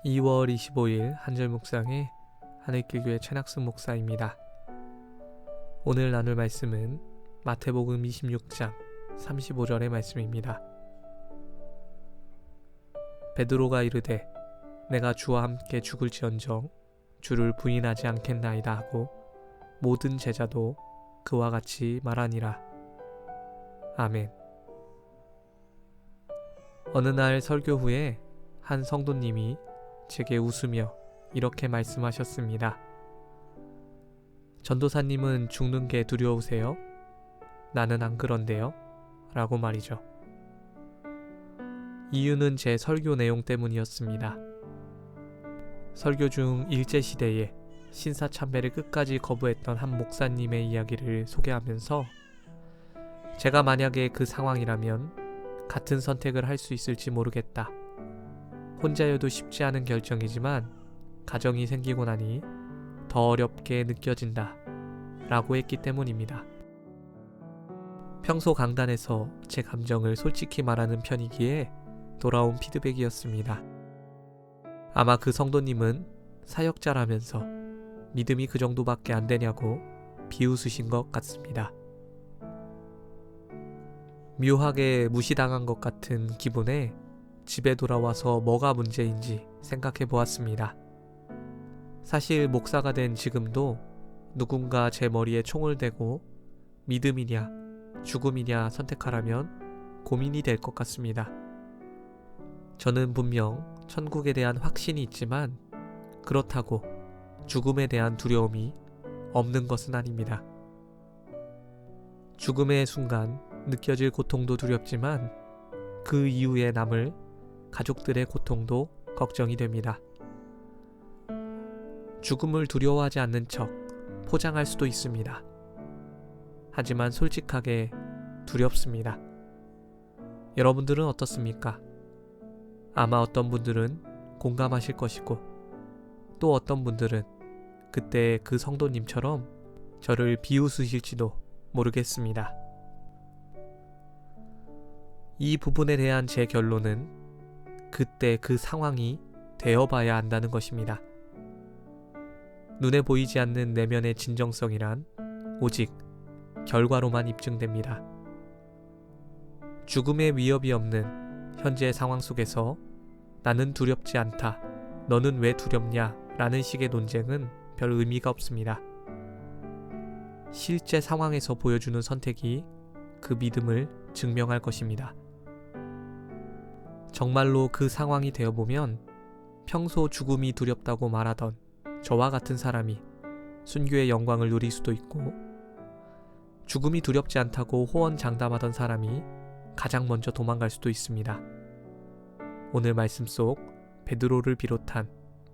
2월 25일 한절 묵상의 하늘길교회 최낙승 목사입니다. 오늘 나눌 말씀은 마태복음 26장 35절의 말씀입니다. 베드로가 이르되 내가 주와 함께 죽을지언정 주를 부인하지 않겠나이다 하고 모든 제자도 그와 같이 말하니라. 아멘. 어느 날 설교 후에 한 성도님이 제게 웃으며 이렇게 말씀하셨습니다. 전도사님은 죽는 게 두려우세요? 나는 안 그런데요? 라고 말이죠. 이유는 제 설교 내용 때문이었습니다. 설교 중 일제시대에 신사참배를 끝까지 거부했던 한 목사님의 이야기를 소개하면서 제가 만약에 그 상황이라면 같은 선택을 할 수 있을지 모르겠다. 혼자여도 쉽지 않은 결정이지만 가정이 생기고 나니 더 어렵게 느껴진다 라고 했기 때문입니다. 평소 강단에서 제 감정을 솔직히 말하는 편이기에 돌아온 피드백이었습니다. 아마 그 성도님은 사역자라면서 믿음이 그 정도밖에 안 되냐고 비웃으신 것 같습니다. 묘하게 무시당한 것 같은 기분에 집에 돌아와서 뭐가 문제인지 생각해 보았습니다. 사실 목사가 된 지금도 누군가 제 머리에 총을 대고 믿음이냐 죽음이냐 선택하라면 고민이 될 것 같습니다. 저는 분명 천국에 대한 확신이 있지만 그렇다고 죽음에 대한 두려움이 없는 것은 아닙니다. 죽음의 순간 느껴질 고통도 두렵지만 그 이후에 남을 가족들의 고통도 걱정이 됩니다. 죽음을 두려워하지 않는 척 포장할 수도 있습니다. 하지만 솔직하게 두렵습니다. 여러분들은 어떻습니까? 아마 어떤 분들은 공감하실 것이고 또 어떤 분들은 그때 그 성도님처럼 저를 비웃으실지도 모르겠습니다. 이 부분에 대한 제 결론은 그때 그 상황이 되어봐야 한다는 것입니다. 눈에 보이지 않는 내면의 진정성이란 오직 결과로만 입증됩니다. 죽음의 위협이 없는 현재의 상황 속에서 나는 두렵지 않다, 너는 왜 두렵냐 라는 식의 논쟁은 별 의미가 없습니다. 실제 상황에서 보여주는 선택이 그 믿음을 증명할 것입니다. 정말로 그 상황이 되어보면 평소 죽음이 두렵다고 말하던 저와 같은 사람이 순교의 영광을 누릴 수도 있고 죽음이 두렵지 않다고 호언장담하던 사람이 가장 먼저 도망갈 수도 있습니다. 오늘 말씀 속 베드로를 비롯한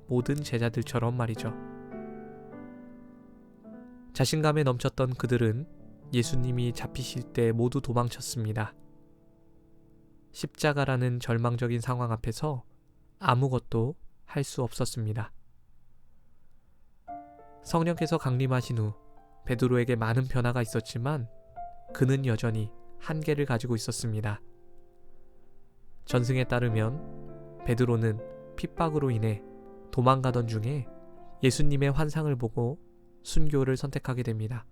모든 제자들처럼 말이죠. 자신감에 넘쳤던 그들은 예수님이 잡히실 때 모두 도망쳤습니다. 십자가라는 절망적인 상황 앞에서 아무것도 할 수 없었습니다. 성령께서 강림하신 후 베드로에게 많은 변화가 있었지만 그는 여전히 한계를 가지고 있었습니다. 전승에 따르면 베드로는 핍박으로 인해 도망가던 중에 예수님의 환상을 보고 순교를 선택하게 됩니다.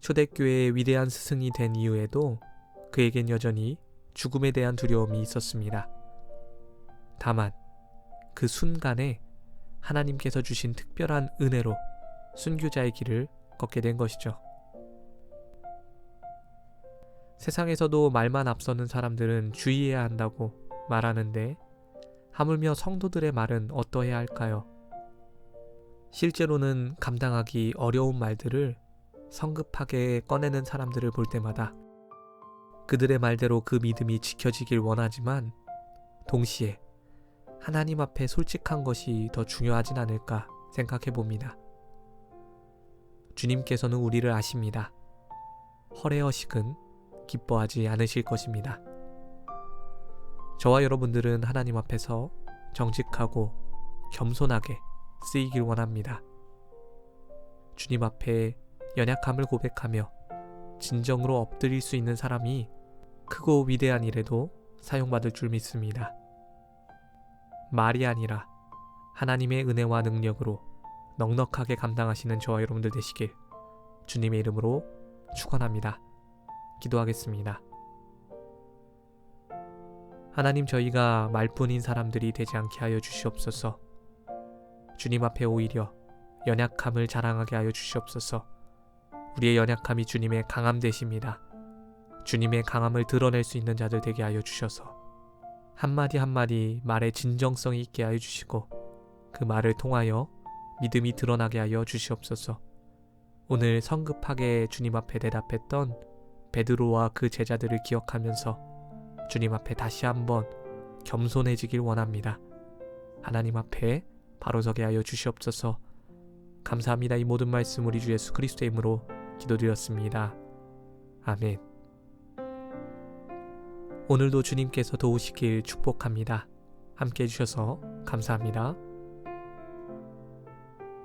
초대교회의 위대한 스승이 된 이후에도 그에겐 여전히 죽음에 대한 두려움이 있었습니다. 다만 그 순간에 하나님께서 주신 특별한 은혜로 순교자의 길을 걷게 된 것이죠. 세상에서도 말만 앞서는 사람들은 주의해야 한다고 말하는데 하물며 성도들의 말은 어떠해야 할까요? 실제로는 감당하기 어려운 말들을 성급하게 꺼내는 사람들을 볼 때마다 그들의 말대로 그 믿음이 지켜지길 원하지만 동시에 하나님 앞에 솔직한 것이 더 중요하진 않을까 생각해 봅니다. 주님께서는 우리를 아십니다. 허례허식은 기뻐하지 않으실 것입니다. 저와 여러분들은 하나님 앞에서 정직하고 겸손하게 쓰이길 원합니다. 주님 앞에 연약함을 고백하며 진정으로 엎드릴 수 있는 사람이 크고 위대한 일에도 사용받을 줄 믿습니다. 말이 아니라 하나님의 은혜와 능력으로 넉넉하게 감당하시는 저와 여러분들 되시길 주님의 이름으로 축원합니다. 기도하겠습니다. 하나님, 저희가 말뿐인 사람들이 되지 않게 하여 주시옵소서. 주님 앞에 오히려 연약함을 자랑하게 하여 주시옵소서. 우리의 연약함이 주님의 강함 되십니다. 주님의 강함을 드러낼 수 있는 자들 되게 하여 주셔서 한마디 한마디 말에 진정성이 있게 하여 주시고 그 말을 통하여 믿음이 드러나게 하여 주시옵소서. 오늘 성급하게 주님 앞에 대답했던 베드로와 그 제자들을 기억하면서 주님 앞에 다시 한번 겸손해지길 원합니다. 하나님 앞에 바로 서게 하여 주시옵소서. 감사합니다. 이 모든 말씀 우리 주 예수 그리스도의 이름으로 기도드렸습니다. 아멘. 오늘도 주님께서 도우시길 축복합니다. 함께 해주셔서 감사합니다.